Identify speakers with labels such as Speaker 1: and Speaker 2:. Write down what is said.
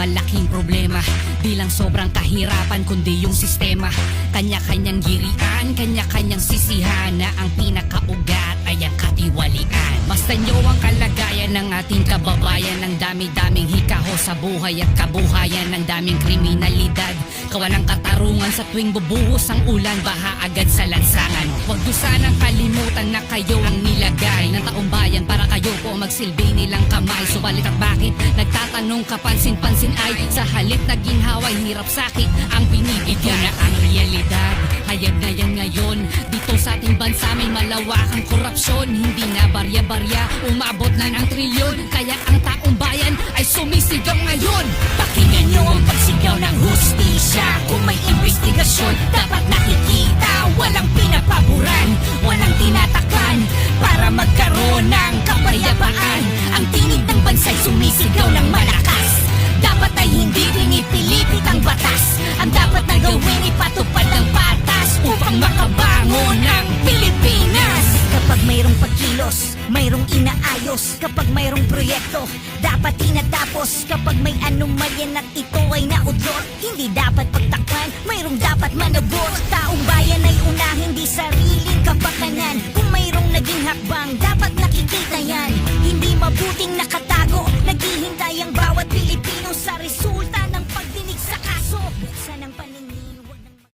Speaker 1: malaking problema. Di lang sobrang kahirapan kundi yung sistema. Kanya-kanyang girian, kanya-kanyang sisihan, na ang pinakaugat ay ang katiwalian. Basta nyo ang kalagayan ng ating kababayan, ng dami-daming hikaho sa buhay at kabuhayan, ng daming kriminalidad, kawalang katarungan sa tuwing bubuhos ang ulan, baha agad sa lansangan. Huwag nyo sanang kalimutan na kayo ang nilagay ng taong bayan para kayo po magsilbi nilang kamay. Subalit at bakit nagtatanong ka pansin-pansin ay sa halip na ginhaway, hirap sakit ang binibigyan. Na ang realidad, hayag na yan ngayon. Dito sa ating bansa may malawakang korupsyon, hindi na barya-barya, umabot na ng trilyon. Kaya ang taong bayan ay sumisigaw ngayon. Pakinggan nyo ang pagsigaw ng hustisya. Kung may investigasyon, dapat nakikita. Walang pinapaboran, walang tinatakpan, para magkaroon ng kapayapaan. Ang tinig ng bansa'y sumisigaw ng malakas. Dapat ay hindi pinipilipit ang batas. Ang dapat na gawin ay patupad ng patas upang makabangon ang Pilipinas.
Speaker 2: Kapag mayroong pagkilos, mayroong inaayos. Kapag mayroong proyekto, dapat tinatapos. Kapag may anomalya at ito ay naudlot, hindi dapat pagtakpan, mayroong dapat manabot. Taong bayan ay una, hindi sariling kapakanan. Kung mayroong naging hakbang, dapat nakikita yan. Hindi mabuting nakatago, naghihintay ang bawat Pilipino sa resulta ng pagdinig sa kaso. Buksan ang